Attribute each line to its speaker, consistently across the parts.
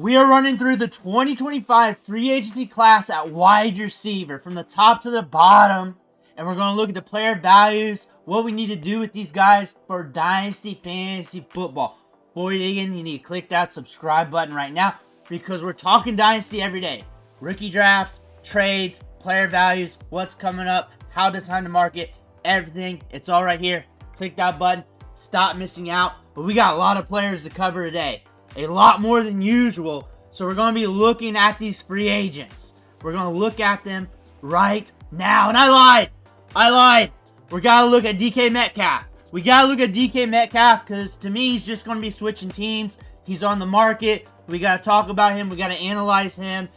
Speaker 1: We are running through the 2025 free agency class at wide receiver from the top to the bottom. And we're going to look at the player values, what we need to do with these guys for Dynasty Fantasy Football. Before you dig in, you need to click that subscribe button right now because we're talking Dynasty every day. Rookie drafts, trades, player values, what's coming up, how to time the market, everything. It's all right here. Click that button. Stop missing out. But we got a lot of players to cover today. A lot more than usual. So we're going to be looking at these free agents. We're going to look at them right now. And I lied. We got to look at DK Metcalf. We got to look at DK Metcalf because to me, he's just going to be switching teams. He's on the market. We got to talk about him. We got to analyze him.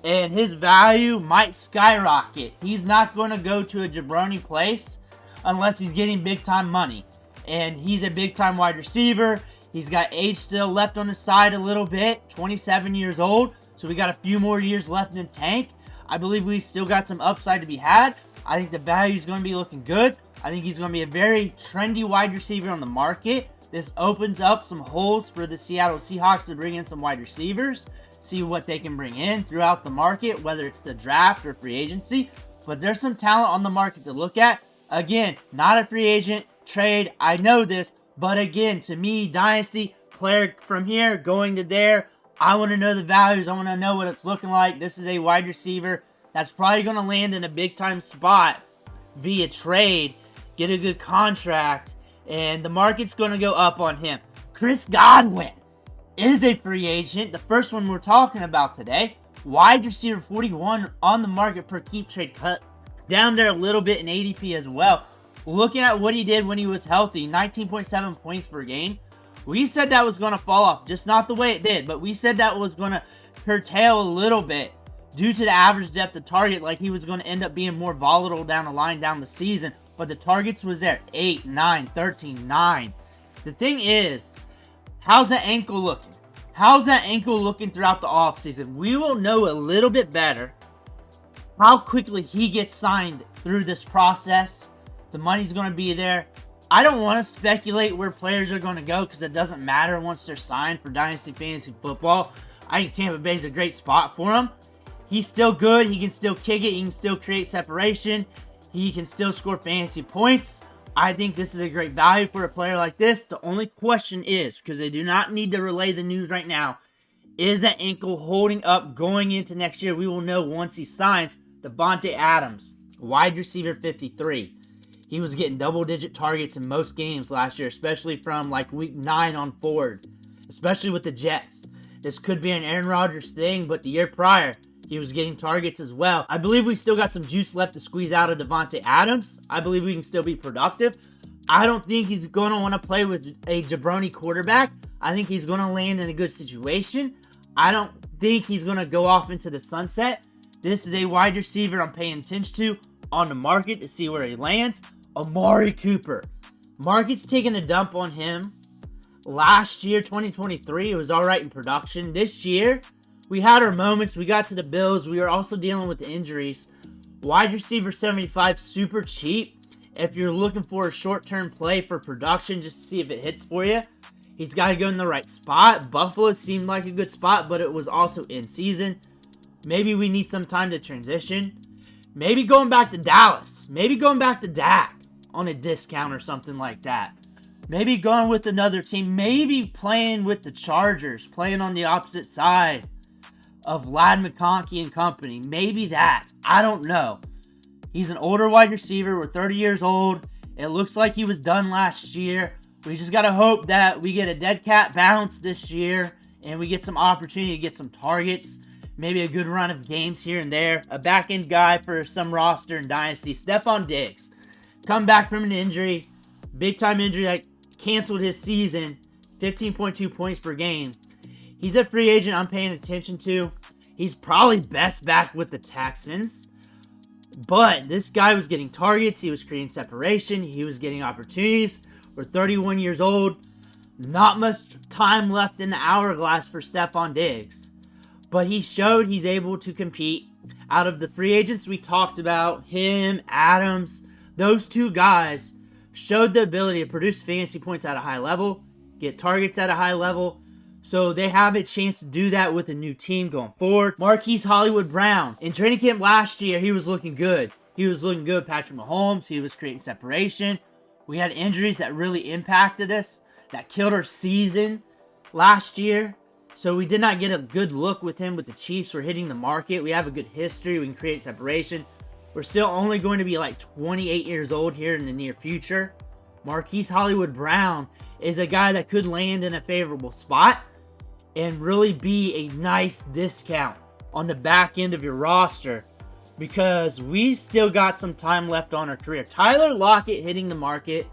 Speaker 1: And his value might skyrocket. He's not going to go to a jabroni place unless he's getting big-time money. And he's a big-time wide receiver. He's got age still left on his side a little bit. 27 years old. So we got a few more years left in the tank. I believe we still got some upside to be had. I think the value is going to be looking good. I think he's going to be a very trendy wide receiver on the market. This opens up some holes for the Seattle Seahawks to bring in some wide receivers. See what they can bring in throughout the market, whether it's the draft or free agency. But there's some talent on the market to look at. Again, not a free agent, trade. I know this. But again, to me, Dynasty, player from here going to there. I want to know the values. I want to know what it's looking like. This is a wide receiver that's probably going to land in a big-time spot via trade, get a good contract, and the market's going to go up on him. Chris Godwin is a free agent. The first one we're talking about today. Wide receiver 41 on the market per keep trade, cut down there a little bit in ADP as well. Looking at what he did when he was healthy, 19.7 points per game. We said that was going to fall off, just not the way it did, but we said that was going to curtail a little bit due to the average depth of target, like he was going to end up being more volatile down the line down the season, but the targets was there, 8, 9, 13, 9. The thing is, how's that ankle looking? How's that ankle looking throughout the offseason? We will know a little bit better how quickly he gets signed through this process. The money's going to be there. I don't want to speculate where players are going to go because it doesn't matter once they're signed for Dynasty Fantasy Football. I think Tampa Bay is a great spot for him. He's still good. He can still kick it. He can still create separation. He can still score fantasy points. I think this is a great value for a player like this. The only question is, because they do not need to relay the news right now, is that ankle holding up going into next year? We will know once he signs. Davante Adams, wide receiver 53. He was getting double-digit targets in most games last year, especially from like week 9 on forward, especially with the Jets. This could be an Aaron Rodgers thing, but the year prior, he was getting targets as well. I believe we still got some juice left to squeeze out of Davante Adams. I believe we can still be productive. I don't think he's going to want to play with a jabroni quarterback. I think he's going to land in a good situation. I don't think he's going to go off into the sunset. This is a wide receiver I'm paying attention to on the market to see where he lands. Amari Cooper. Market's taking a dump on him. Last year, 2023, it was all right in production. This year, we had our moments. We got to the Bills. We were also dealing with the injuries. Wide receiver 75, super cheap. If you're looking for a short-term play for production, just to see if it hits for you, he's got to go in the right spot. Buffalo seemed like a good spot, but it was also in season. Maybe we need some time to transition. Maybe going back to Dallas. Maybe going back to Dak on a discount or something like that. Maybe going with another team. Maybe playing with the Chargers. Playing on the opposite side of Vlad McConkey and company. Maybe that. I don't know. He's an older wide receiver. We're 30 years old. It looks like he was done last year. We just got to hope that we get a dead cat bounce this year and we get some opportunity to get some targets. Maybe a good run of games here and there. A back-end guy for some roster in Dynasty. Stefon Diggs. Come back from an injury. Big-time injury that canceled his season. 15.2 points per game. He's a free agent I'm paying attention to. He's probably best back with the Texans. But this guy was getting targets. He was creating separation. He was getting opportunities. We're 31 years old. Not much time left in the hourglass for Stefon Diggs. But he showed he's able to compete. Out of the free agents we talked about, him, Adams, those two guys showed the ability to produce fantasy points at a high level, get targets at a high level, So they have a chance to do that with a new team going forward. Marquise Hollywood-Brown. In training camp last year, he was looking good. He was looking good. Patrick Mahomes, he was creating separation. We had injuries that really impacted us, that killed our season last year. So we did not get a good look with him with the Chiefs. We're hitting the market. We have a good history. We can create separation. We're still only going to be like 28 years old here in the near future. Marquise Hollywood-Brown is a guy that could land in a favorable spot and really be a nice discount on the back end of your roster because we still got some time left on our career. Tyler Lockett hitting the market.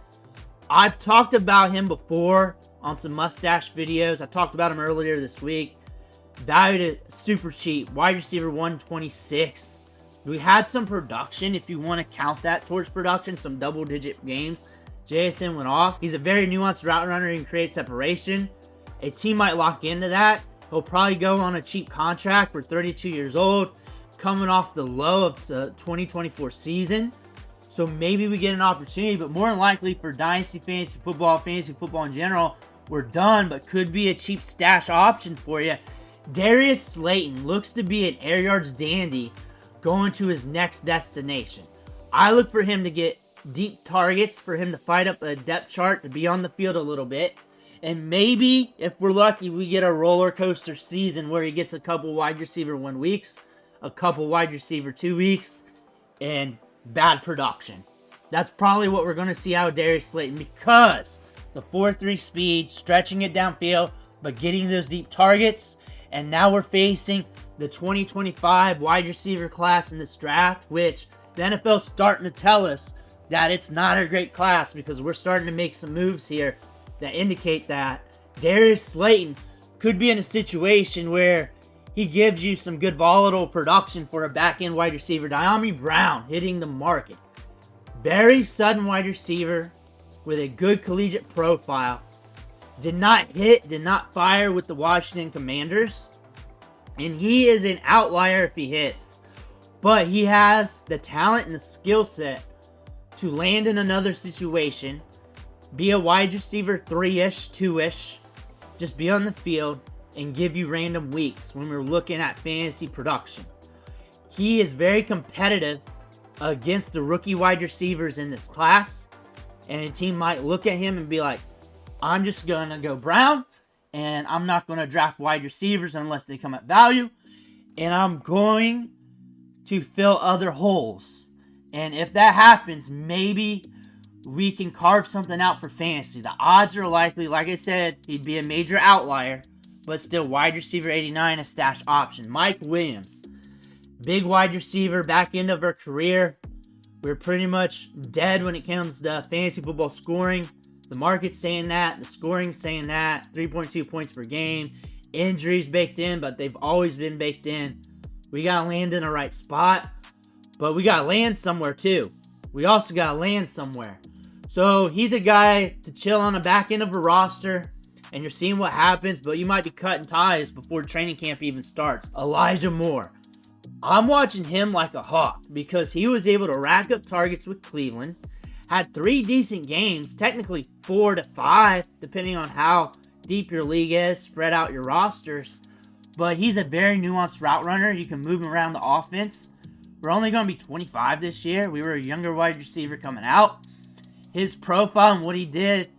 Speaker 1: I've talked about him before on some mustache videos. I talked about him earlier this week. Valued at super cheap. Wide receiver 126. We had some production, if you want to count that towards production, some double-digit games. JSN went off. He's a very nuanced route runner and creates separation. A team might lock into that. He'll probably go on a cheap contract. We're 32 years old, coming off the low of the 2024 season. So maybe we get an opportunity, but more than likely for Dynasty Fantasy Football in general, we're done, but could be a cheap stash option for you. Darius Slayton looks to be an air yards dandy going to his next destination. I look for him to get deep targets, for him to fight up a depth chart, to be on the field a little bit. And maybe, if we're lucky, we get a roller coaster season where he gets a couple wide receiver 1 weeks, a couple wide receiver 2 weeks, and bad production. That's probably what we're going to see out of Darius Slayton because the 4.3 speed, stretching it downfield, but getting those deep targets. And now we're facing the 2025 wide receiver class in this draft, which the NFL's starting to tell us that it's not a great class because we're starting to make some moves here that indicate that Darius Slayton could be in a situation where he gives you some good volatile production for a back-end wide receiver. Dyami Brown hitting the market. Very sudden wide receiver with a good collegiate profile. Did not fire with the Washington Commanders. And he is an outlier if he hits. But he has the talent and the skill set to land in another situation, be a wide receiver 3-ish, 2-ish, just be on the field and give you random weeks when we're looking at fantasy production. He is very competitive against the rookie wide receivers in this class, and a team might look at him and be like, I'm just going to go Brown, and I'm not going to draft wide receivers unless they come at value, and I'm going to fill other holes. And if that happens, maybe we can carve something out for fantasy. The odds are likely, like I said, he'd be a major outlier, but still wide receiver 89, a stash option. Mike Williams, big wide receiver, back end of our career. We're pretty much dead when it comes to fantasy football scoring. The market's saying that. The scoring's saying that. 3.2 points per game. Injuries baked in, but they've always been baked in. We got to land in the right spot, but we got to land somewhere too. We also got to land somewhere. So he's a guy to chill on the back end of a roster, and you're seeing what happens, but you might be cutting ties before training camp even starts. Elijah Moore. I'm watching him like a hawk because he was able to rack up targets with Cleveland, had 3 decent games, technically 4 to 5, depending on how deep your league is, spread out your rosters. But he's a very nuanced route runner. You can move him around the offense. We're only going to be 25 this year. We were a younger wide receiver coming out. His profile and what he did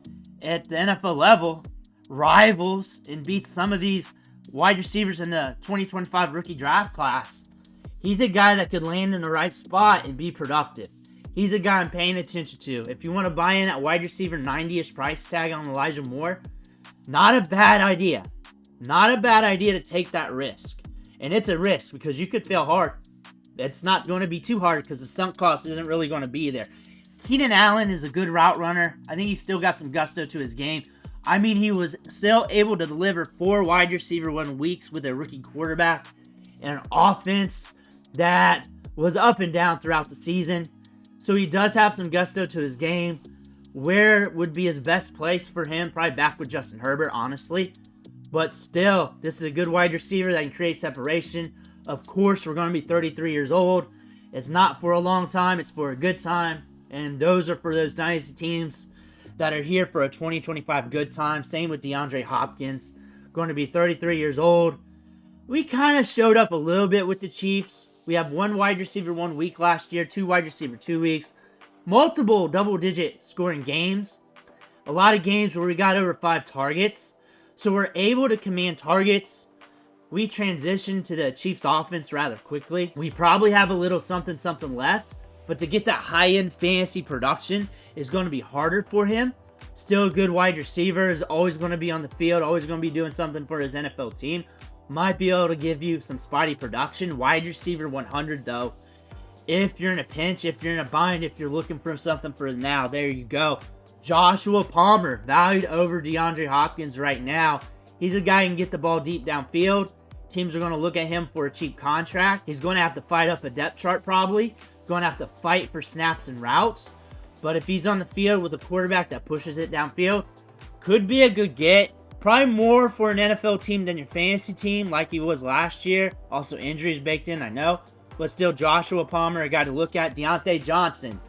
Speaker 1: at the NFL level rivals and beats some of these wide receivers in the 2025 rookie draft class. He's a guy that could land in the right spot and be productive. He's a guy I'm paying attention to. If you want to buy in at wide receiver 90-ish price tag on Elijah Moore, not a bad idea. Not a bad idea to take that risk. And it's a risk because you could fail hard. It's not going to be too hard because the sunk cost isn't really going to be there. Keenan Allen is a good route runner. I think he's still got some gusto to his game. I mean, he was still able to deliver 4 wide receiver 1 weeks with a rookie quarterback and an offense that was up and down throughout the season. So he does have some gusto to his game. Where would be his best place for him? Probably back with Justin Herbert, honestly. But still, this is a good wide receiver that can create separation. Of course, we're going to be 33 years old. It's not for a long time. It's for a good time. And those are for those dynasty teams that are here for a 2025 good time. Same with DeAndre Hopkins. going to be 33 years old. We kind of showed up a little bit with the Chiefs. We have 1 wide receiver 1 week last year, 2 wide receiver 2 weeks, multiple double-digit scoring games, a lot of games where we got over 5 targets. So we're able to command targets. We transitioned to the Chiefs offense rather quickly. We probably have a little something left, but to get that high-end fantasy production is going to be harder for him. Still a good wide receiver, is always going to be on the field, always going to be doing something for his NFL team. Might be able to give you some spotty production. Wide receiver 100 though. If you're in a pinch, if you're in a bind, if you're looking for something for now, there you go. Joshua Palmer, valued over DeAndre Hopkins right now. He's a guy who can get the ball deep downfield. Teams are going to look at him for a cheap contract. He's going to have to fight up a depth chart probably. Going to have to fight for snaps and routes. But if he's on the field with a quarterback that pushes it downfield, could be a good get. Probably more for an NFL team than your fantasy team like he was last year. Also injuries baked in, I know. But still, Joshua Palmer, a guy to look at. Deontay Johnson.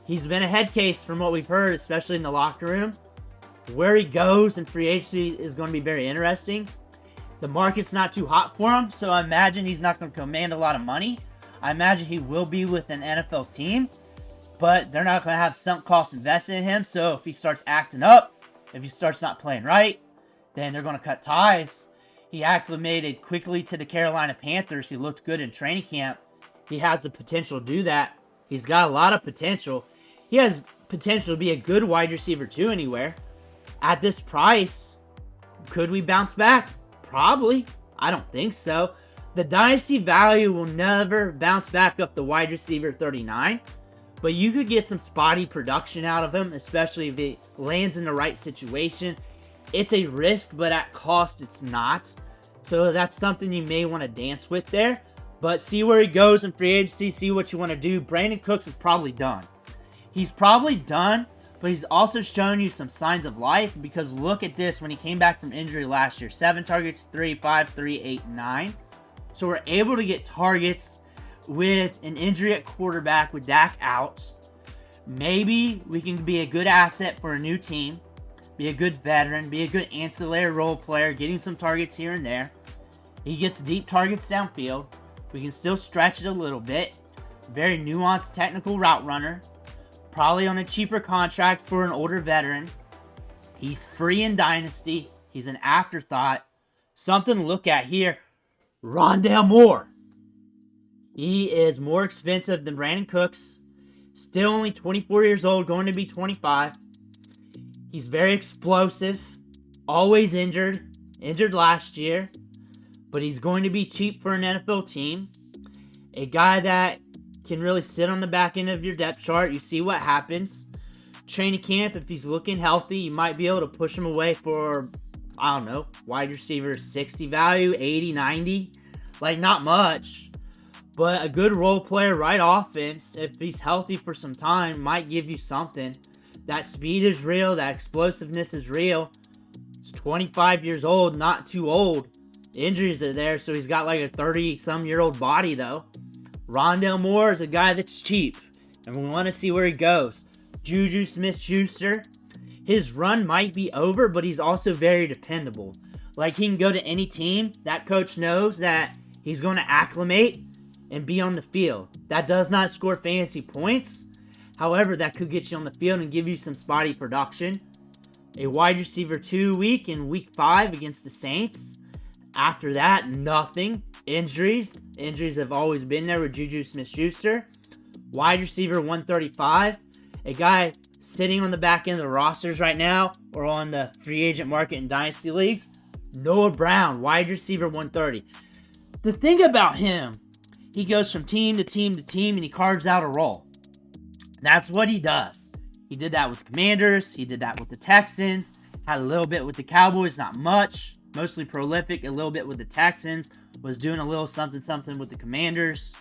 Speaker 1: He's been a head case from what we've heard, especially in the locker room. Where he goes in free agency is going to be very interesting. The market's not too hot for him, so I imagine he's not going to command a lot of money. I imagine he will be with an NFL team, but they're not going to have sunk cost invested in him. So if he starts acting up, if he starts not playing right, then they're going to cut ties. He acclimated quickly to the Carolina Panthers. He looked good in training camp. He has the potential to do that. He's got a lot of potential. He has potential to be a good wide receiver too anywhere. At this price, could we bounce back? Probably. I don't think so. The dynasty value will never bounce back up the wide receiver 39. But you could get some spotty production out of him, especially if he lands in the right situation. It's a risk, but at cost, it's not. So that's something you may want to dance with there. But see where he goes in free agency. See what you want to do. Brandon Cooks is probably done. He's probably done, but he's also shown you some signs of life. Because look at this when he came back from injury last year. 7 targets, 3, 5, 3, 8, 9. So we're able to get targets with an injury at quarterback with Dak out. Maybe we can be a good asset for a new team. Be a good veteran. Be a good ancillary role player. Getting some targets here and there. He gets deep targets downfield. We can still stretch it a little bit. Very nuanced technical route runner. Probably on a cheaper contract for an older veteran. He's free in Dynasty. He's an afterthought. Something to look at here. Rondale Moore. He is more expensive than Brandon Cooks. Still only 24 years old, going to be 25. He's very explosive. Always injured. Injured last year. But he's going to be cheap for an NFL team. A guy that can really sit on the back end of your depth chart. You see what happens. Training camp, if he's looking healthy, you might be able to push him away for, I don't know, wide receiver 60 value, 80, 90. Like, not much. But a good role player, right offense, if he's healthy for some time, might give you something. That speed is real. That explosiveness is real. He's 25 years old, not too old. Injuries are there, so he's got like a 30-some-year-old body, though. Rondale Moore is a guy that's cheap, and we want to see where he goes. Juju Smith-Schuster, his run might be over, but he's also very dependable. Like, he can go to any team. That coach knows that he's going to acclimate and be on the field. That does not score fantasy points. However, that could get you on the field and give you some spotty production. A wide receiver 2 week in week 5 against the Saints. After that, nothing. Injuries. Injuries have always been there with Juju Smith-Schuster. Wide receiver 135. A guy sitting on the back end of the rosters right now or on the free agent market in Dynasty Leagues. Noah Brown, wide receiver 130. The thing about him, he goes from team to team to team and he carves out a role. That's what he does. He did that with the Commanders. He did that with the Texans. Had a little bit with the Cowboys, not much. Mostly prolific, a little bit with the Texans. Was doing a little something with the Commanders.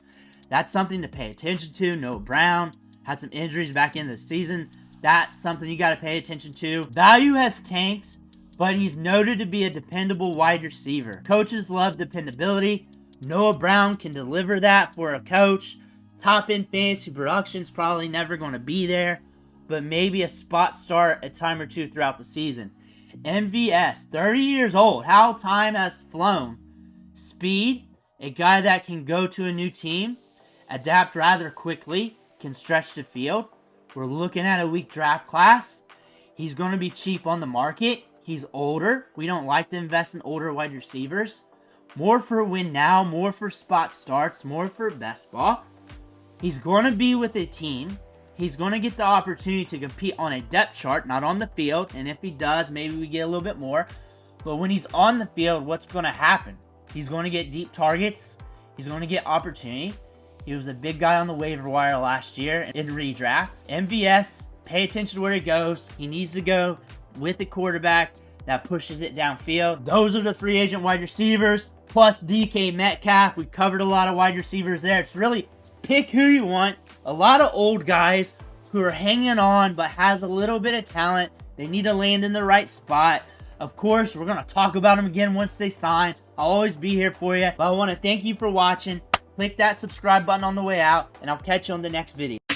Speaker 1: That's something to pay attention to. Noah Brown had some injuries back in the season. That's something you got to pay attention to. Value has tanked, but he's noted to be a dependable wide receiver. Coaches love dependability. Noah Brown can deliver that for a coach. Top-end fantasy production's probably never going to be there, but maybe a spot start a time or two throughout the season. MVS, 30 years old. How time has flown. Speed, a guy that can go to a new team, adapt rather quickly, can stretch the field. We're looking at a weak draft class. He's going to be cheap on the market. He's older. We don't like to invest in older wide receivers. More for win now, more for spot starts, more for best ball. He's going to be with a team. He's going to get the opportunity to compete on a depth chart, not on the field. And if he does, maybe we get a little bit more. But when he's on the field, what's going to happen? He's going to get deep targets. He's going to get opportunity. He was a big guy on the waiver wire last year in redraft. MVS, pay attention to where he goes. He needs to go with the quarterback that pushes it downfield. Those are the free agent wide receivers, plus DK Metcalf. We covered a lot of wide receivers there. It's really pick who you want. A lot of old guys who are hanging on but has a little bit of talent. They need to land in the right spot. Of course, we're going to talk about them again once they sign. I'll always be here for you. But I want to thank you for watching. Click that subscribe button on the way out, and I'll catch you on the next video.